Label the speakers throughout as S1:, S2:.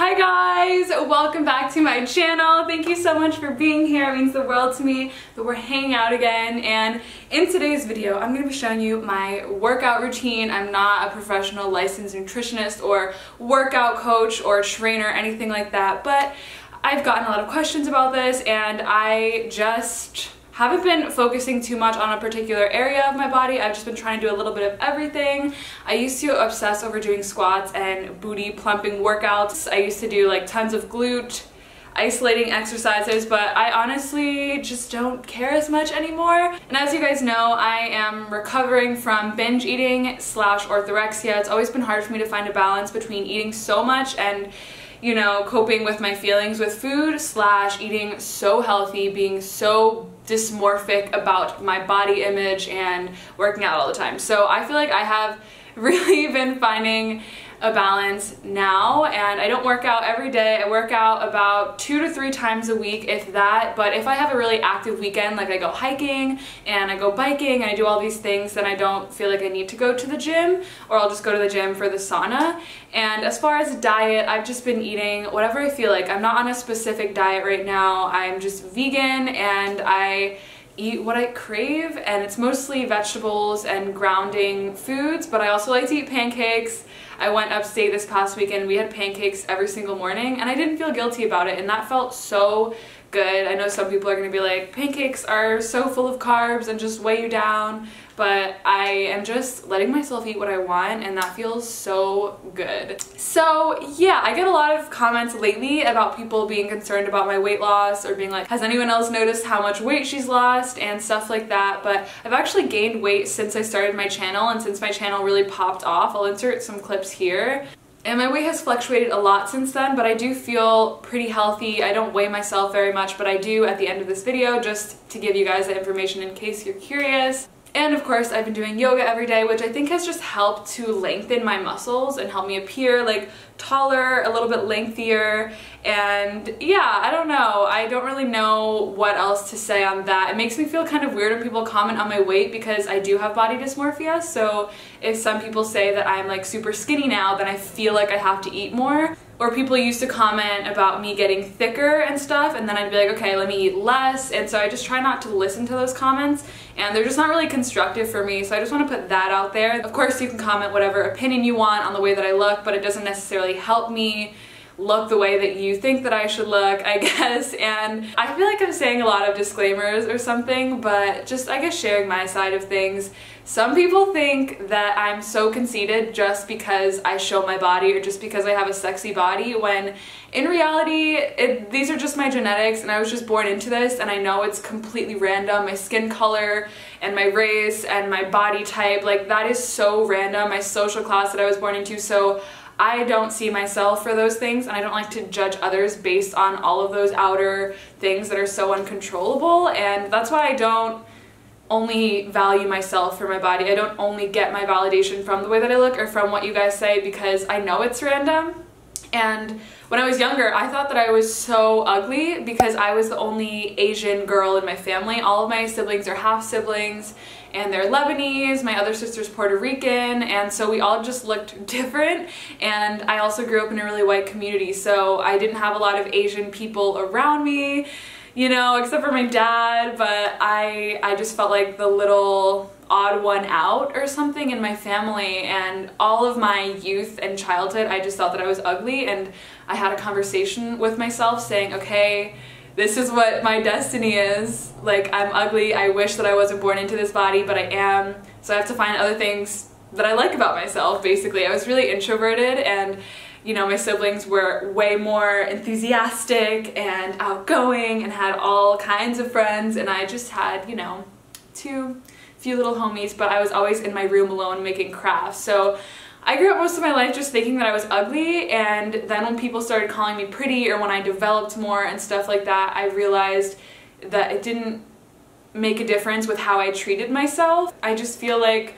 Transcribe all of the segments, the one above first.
S1: Hi guys! Welcome back to my channel. Thank you so much for being here. It means the world to me that we're hanging out again. And in today's video, I'm going to be showing you my workout routine. I'm not a professional licensed nutritionist or workout coach or trainer, anything like that, but I've gotten a lot of questions about this and I just haven't been focusing too much on a particular area of my body. I've just been trying to do a little bit of everything. I used to obsess over doing squats and booty plumping workouts. I used to do like tons of glute isolating exercises, but I honestly just don't care as much anymore. And as you guys know, I am recovering from binge eating / orthorexia. It's always been hard for me to find a balance between eating so much and, you know, coping with my feelings with food / eating so healthy, being so dysmorphic about my body image and working out all the time. So I feel like I have really been finding a balance now, and I don't work out every day. I work out about 2 to 3 times a week, if that, but if I have a really active weekend, like I go hiking and I go biking and I do all these things, then I don't feel like I need to go to the gym, or I'll just go to the gym for the sauna. And as far as diet, I've just been eating whatever I feel like. I'm not on a specific diet right now. I'm just vegan and I eat what I crave, and it's mostly vegetables and grounding foods, but I also like to eat pancakes. I went upstate this past weekend. We had pancakes every single morning and I didn't feel guilty about it, and that felt so good. I know some people are going to be like, pancakes are so full of carbs and just weigh you down, but I am just letting myself eat what I want, and that feels so good. So yeah, I get a lot of comments lately about people being concerned about my weight loss, or being like, has anyone else noticed how much weight she's lost and stuff like that. But I've actually gained weight since I started my channel, and since my channel really popped off. I'll insert some clips here. And my weight has fluctuated a lot since then, but I do feel pretty healthy. I don't weigh myself very much, but I do at the end of this video, just to give you guys the information in case you're curious. And of course, I've been doing yoga every day, which I think has just helped to lengthen my muscles and help me appear like taller, a little bit lengthier. And yeah, I don't know. I don't really know what else to say on that. It makes me feel kind of weird when people comment on my weight, because I do have body dysmorphia. So if some people say that I'm like super skinny now, then I feel like I have to eat more. Or people used to comment about me getting thicker and stuff, and then I'd be like, okay, let me eat less. And so I just try not to listen to those comments, and they're just not really constructive for me. So I just want to put that out there. Of course, you can comment whatever opinion you want on the way that I look, but it doesn't necessarily help me look the way that you think that I should look, I guess. And I feel like I'm saying a lot of disclaimers or something, but just, I guess, sharing my side of things. Some people think that I'm so conceited just because I show my body, or just because I have a sexy body, when in reality, these are just my genetics, and I was just born into this, and I know it's completely random. My skin color and my race and my body type, like, that is so random. My social class that I was born into, so I don't see myself for those things, and I don't like to judge others based on all of those outer things that are so uncontrollable. And that's why I don't only value myself for my body. I don't only get my validation from the way that I look or from what you guys say, because I know it's random. And when I was younger, I thought that I was so ugly because I was the only Asian girl in my family. All of my siblings are half siblings, and they're Lebanese. My other sister's Puerto Rican, and so we all just looked different. And I also grew up in a really white community, so I didn't have a lot of Asian people around me, you know, except for my dad, but I just felt like the little odd one out or something in my family. And all of my youth and childhood, I just thought that I was ugly, and I had a conversation with myself saying, okay, this is what my destiny is. Like, I'm ugly. I wish that I wasn't born into this body, but I am. So I have to find other things that I like about myself, basically. I was really introverted, and you know, my siblings were way more enthusiastic and outgoing and had all kinds of friends, and I just had, you know, few little homies, but I was always in my room alone making crafts. So I grew up most of my life just thinking that I was ugly, and then when people started calling me pretty, or when I developed more and stuff like that, I realized that it didn't make a difference with how I treated myself. I just feel like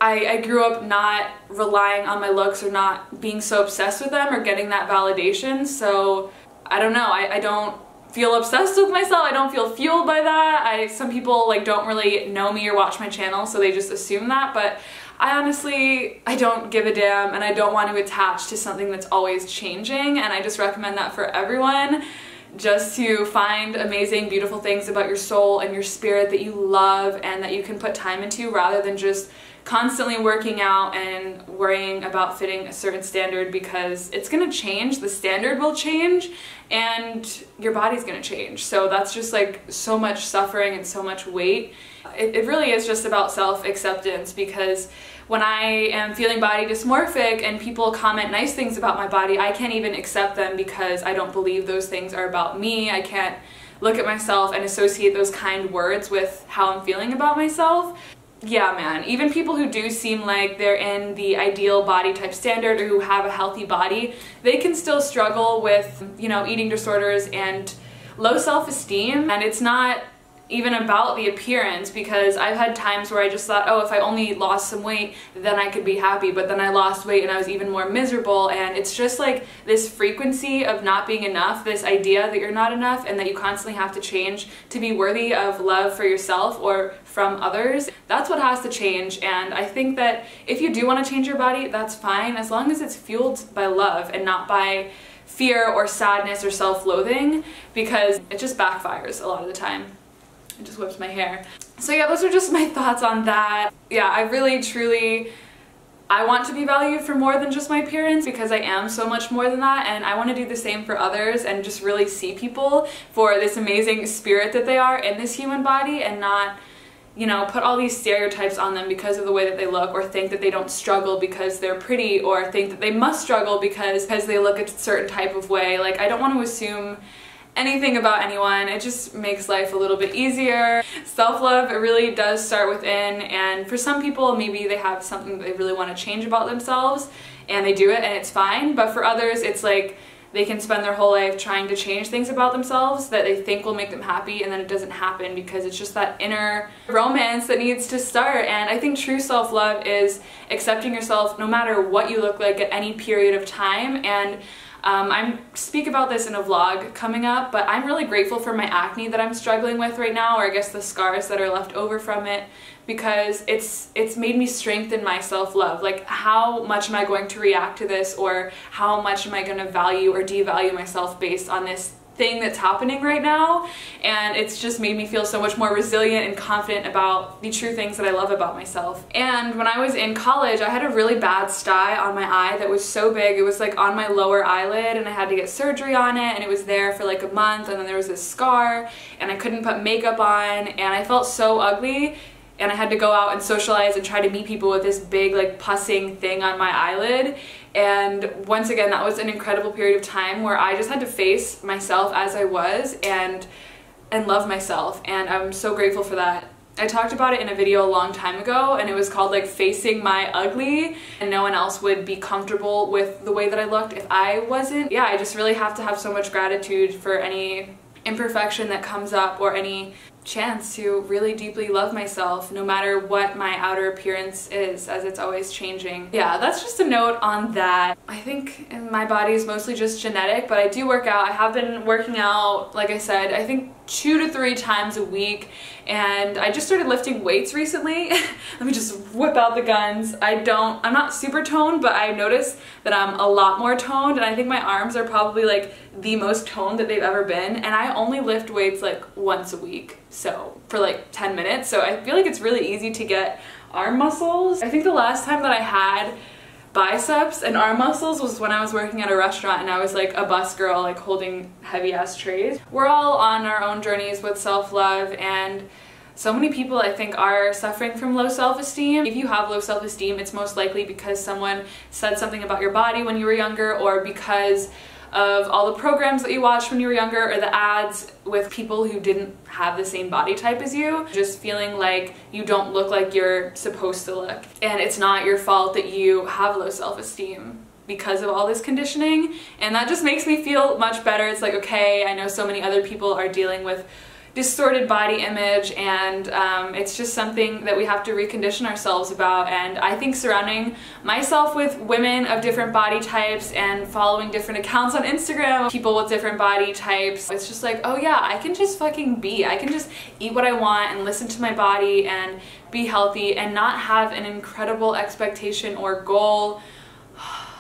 S1: I grew up not relying on my looks, or not being so obsessed with them, or getting that validation. So I don't know, I don't feel obsessed with myself. I don't feel fueled by that. Some people like don't really know me or watch my channel, so they just assume that, but I don't give a damn, and I don't want to attach to something that's always changing, and I just recommend that for everyone. Just to find amazing, beautiful things about your soul and your spirit that you love and that you can put time into, rather than just constantly working out and worrying about fitting a certain standard, because it's gonna change, the standard will change, and your body's gonna change. So that's just like so much suffering and so much weight. It really is just about self-acceptance, because when I am feeling body dysmorphic and people comment nice things about my body, I can't even accept them because I don't believe those things are about me. I can't look at myself and associate those kind words with how I'm feeling about myself. Yeah, man, even people who do seem like they're in the ideal body type standard or who have a healthy body, they can still struggle with, you know, eating disorders and low self-esteem. And it's not even about the appearance, because I've had times where I just thought, oh, if I only lost some weight, then I could be happy, but then I lost weight and I was even more miserable. And it's just like this frequency of not being enough, this idea that you're not enough and that you constantly have to change to be worthy of love for yourself or from others. That's what has to change. And I think that if you do want to change your body, that's fine, as long as it's fueled by love and not by fear or sadness or self-loathing, because it just backfires a lot of the time. I just whipped my hair. So yeah, those are just my thoughts on that. Yeah, I really, truly, I want to be valued for more than just my appearance, because I am so much more than that, and I want to do the same for others and just really see people for this amazing spirit that they are in this human body, and not, you know, put all these stereotypes on them because of the way that they look, or think that they don't struggle because they're pretty, or think that they must struggle because they look a certain type of way. Like, I don't want to assume anything about anyone. It just makes life a little bit easier. Self-love, it really does start within, and for some people maybe they have something that they really want to change about themselves and they do it and it's fine, but for others it's like they can spend their whole life trying to change things about themselves that they think will make them happy, and then it doesn't happen because it's just that inner romance that needs to start. And I think true self-love is accepting yourself no matter what you look like at any period of time. And I speak about this in a vlog coming up, but I'm really grateful for my acne that I'm struggling with right now, or I guess the scars that are left over from it, because it's made me strengthen my self-love. Like, how much am I going to react to this, or how much am I going to value or devalue myself based on this thing that's happening right now? And it's just made me feel so much more resilient and confident about the true things that I love about myself. And when I was in college, I had a really bad sty on my eye that was so big. It was like on my lower eyelid, and I had to get surgery on it, and it was there for like a month, and then there was this scar, and I couldn't put makeup on, and I felt so ugly. And I had to go out and socialize and try to meet people with this big like pussing thing on my eyelid. And once again, that was an incredible period of time where I just had to face myself as I was and love myself, and I'm so grateful for that. I talked about it in a video a long time ago, and it was called like facing my ugly, and no one else would be comfortable with the way that I looked if I wasn't. Yeah, I just really have to have so much gratitude for any imperfection that comes up, or any chance to really deeply love myself no matter what my outer appearance is, as it's always changing. Yeah, that's just a note on that. I think my body is mostly just genetic, but I do work out. I have been working out, like I said, I think 2 to 3 times a week, and I just started lifting weights recently. Let me just whip out the guns. I'm not super toned, but I noticed that I'm a lot more toned, and I think my arms are probably like the most toned that they've ever been, and I only lift weights like once a week, so for like 10 minutes, so I feel like it's really easy to get arm muscles. I think the last time that I had biceps and arm muscles was when I was working at a restaurant, and I was like a bus girl, like holding heavy ass trays. We're all on our own journeys with self-love, and so many people I think are suffering from low self-esteem. If you have low self-esteem, it's most likely because someone said something about your body when you were younger, or because of all the programs that you watched when you were younger, or the ads with people who didn't have the same body type as you, just feeling like you don't look like you're supposed to look. And it's not your fault that you have low self-esteem because of all this conditioning, and that just makes me feel much better. It's like, okay, I know so many other people are dealing with, distorted body image, and it's just something that we have to recondition ourselves about. And I think surrounding myself with women of different body types and following different accounts on Instagram, people with different body types, it's just like, oh yeah, I can just fucking be. I can just eat what I want and listen to my body and be healthy and not have an incredible expectation or goal.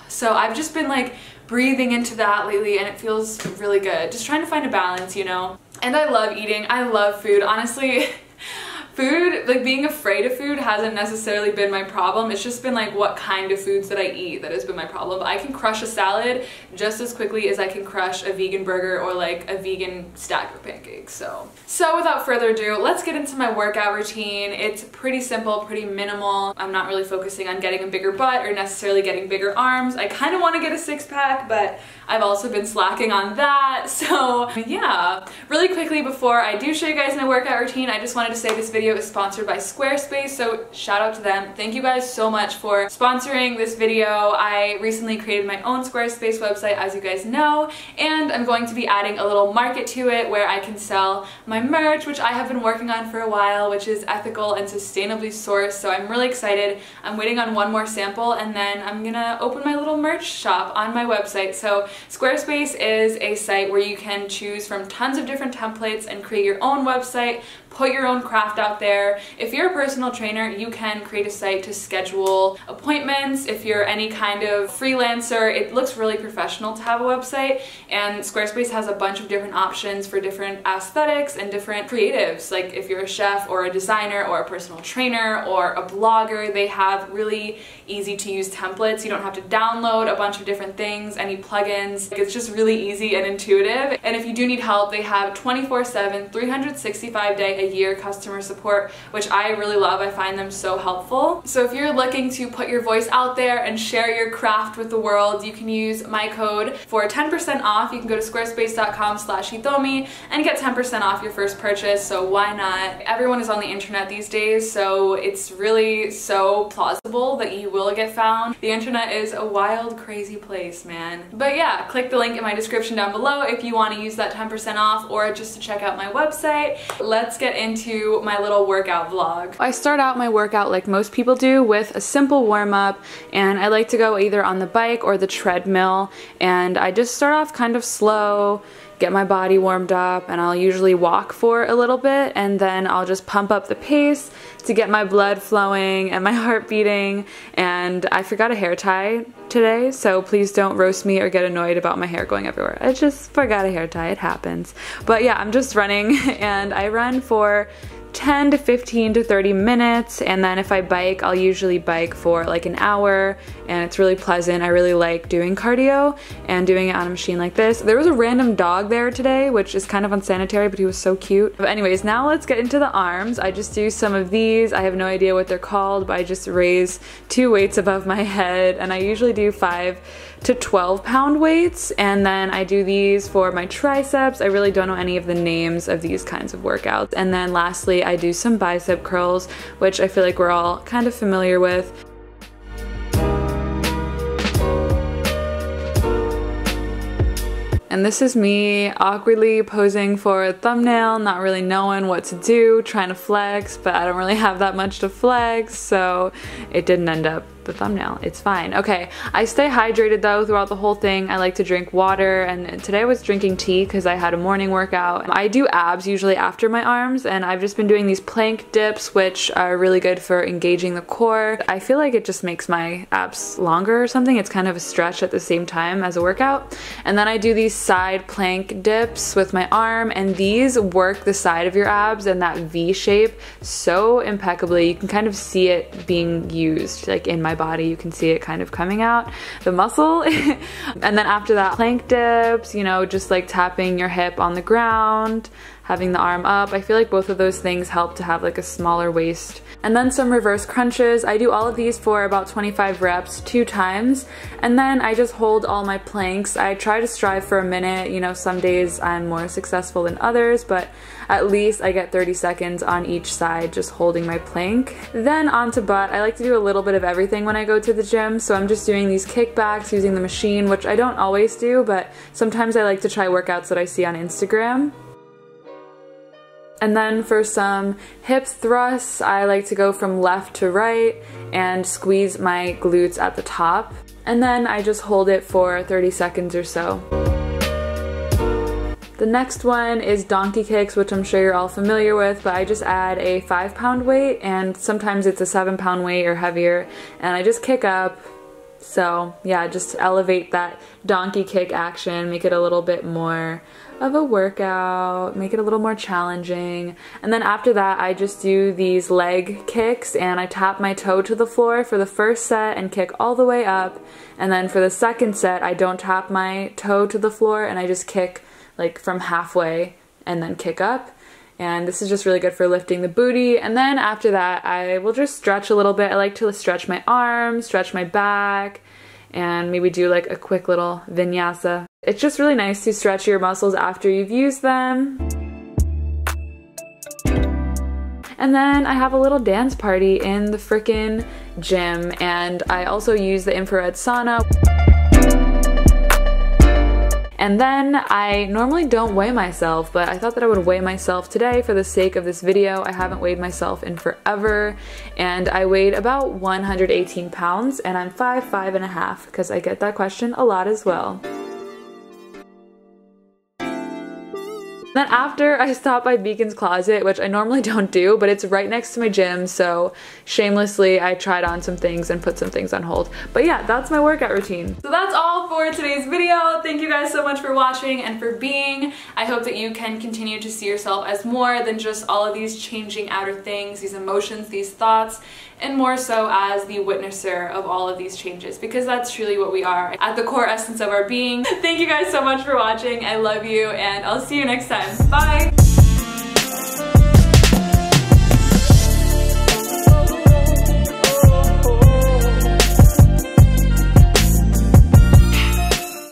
S1: So I've just been like breathing into that lately, and it feels really good. Just trying to find a balance, you know? And I love eating. I love food. Honestly, food, like being afraid of food hasn't necessarily been my problem. It's just been like what kind of foods that I eat that has been my problem. I can crush a salad just as quickly as I can crush a vegan burger or like a vegan stack of pancakes. So without further ado, let's get into my workout routine. It's pretty simple, pretty minimal. I'm not really focusing on getting a bigger butt or necessarily getting bigger arms. I kind of want to get a six-pack, but I've also been slacking on that. So yeah, really quickly before I do show you guys my workout routine, I just wanted to say this video is sponsored by Squarespace, so shout out to them. Thank you guys so much for sponsoring this video. I recently created my own Squarespace website, as you guys know, and I'm going to be adding a little market to it where I can sell my merch, which I have been working on for a while, which is ethical and sustainably sourced. So I'm really excited. I'm waiting on one more sample, and then I'm gonna open my little merch shop on my website. So Squarespace is a site where you can choose from tons of different templates and create your own website, put your own craft out there. If you're a personal trainer, you can create a site to schedule appointments. If you're any kind of freelancer, it looks really professional to have a website, and Squarespace has a bunch of different options for different aesthetics and different creatives. Like if you're a chef or a designer or a personal trainer or a blogger, they have really easy to use templates. You don't have to download a bunch of different things, any plugins. It's just really easy and intuitive. And if you do need help, they have 24/7, 365-day a year customer support, which I really love. I find them so helpful. So if you're looking to put your voice out there and share your craft with the world, you can use my code for 10% off. You can go to squarespace.com/hitomi and get 10% off your first purchase. So why not? Everyone is on the internet these days, so it's really so plausible that you will get found. The internet is a wild, crazy place, man. But yeah, click the link in my description down below if you want to use that 10% off or just to check out my website. Let's get into my little workout vlog. I start out my workout like most people do with a simple warm-up, and I like to go either on the bike or the treadmill, and I just start off kind of slow, get my body warmed up, and I'll usually walk for a little bit, and then I'll just pump up the pace to get my blood flowing and my heart beating. And I forgot a hair tie today, so please don't roast me or get annoyed about my hair going everywhere. I just forgot a hair tie, it happens. But yeah, I'm just running, and I run for 10 to 15 to 30 minutes, and then if I bike, I'll usually bike for like an hour, and it's really pleasant. I really like doing cardio and doing it on a machine like this. There was a random dog there today, which is kind of unsanitary, but he was so cute. But anyways, now let's get into the arms. I just do some of these. I have no idea what they're called, but I just raise 2 weights above my head, and I usually do 5 to 12 pound weights, and then I do these for my triceps. I really don't know any of the names of these kinds of workouts. And then lastly, I do some bicep curls, which I feel like we're all kind of familiar with. And this is me awkwardly posing for a thumbnail, not really knowing what to do, trying to flex, but I don't really have that much to flex, so it didn't end up the thumbnail. It's fine. Okay, I stay hydrated though throughout the whole thing. I like to drink water, and today I was drinking tea because I had a morning workout. I do abs usually after my arms, and I've just been doing these plank dips, which are really good for engaging the core. I feel like it just makes my abs longer or something. It's kind of a stretch at the same time as a workout. And then I do these side plank dips with my arm, and these work the side of your abs and that V shape so impeccably. You can kind of see it being used, like in my body. You can see it kind of coming out, the muscle. And then after that, plank dips, you know, just like tapping your hip on the ground, having the arm up. I feel like both of those things help to have like a smaller waist. And then some reverse crunches. I do all of these for about 25 reps 2 times, and then I just hold all my planks. I try to strive for a minute. You know, some days I'm more successful than others, but at least I get 30 seconds on each side just holding my plank. Then onto butt. I like to do a little bit of everything when I go to the gym, so I'm just doing these kickbacks using the machine, which I don't always do, but sometimes I like to try workouts that I see on Instagram. And then for some hip thrusts, I like to go from left to right and squeeze my glutes at the top. And then I just hold it for 30 seconds or so. The next one is donkey kicks, which I'm sure you're all familiar with, but I just add a 5-pound weight, and sometimes it's a 7-pound weight or heavier, and I just kick up. So yeah, just elevate that donkey kick action, make it a little bit more of a workout, make it a little more challenging. And then after that, I just do these leg kicks, and I tap my toe to the floor for the first set and kick all the way up. And then for the second set, I don't tap my toe to the floor, and I just kick like from halfway and then kick up. And this is just really good for lifting the booty. And then after that, I will just stretch a little bit. I like to stretch my arms, stretch my back, and maybe do like a quick little vinyasa. It's just really nice to stretch your muscles after you've used them. And then I have a little dance party in the frickin' gym, and I also use the infrared sauna. And then I normally don't weigh myself, but I thought that I would weigh myself today for the sake of this video. I haven't weighed myself in forever, and I weighed about 118 pounds, and I'm 5'5.5", because I get that question a lot as well. Then after, I stopped by Beacon's Closet, which I normally don't do, but it's right next to my gym, so shamelessly I tried on some things and put some things on hold. But yeah, that's my workout routine. So that's all for today's video. Thank you guys so much for watching and for being. I hope that you can continue to see yourself as more than just all of these changing outer things, these emotions, these thoughts, and more so as the witnesser of all of these changes, because that's truly what we are at the core essence of our being. Thank you guys so much for watching. I love you, and I'll see you next time. Bye!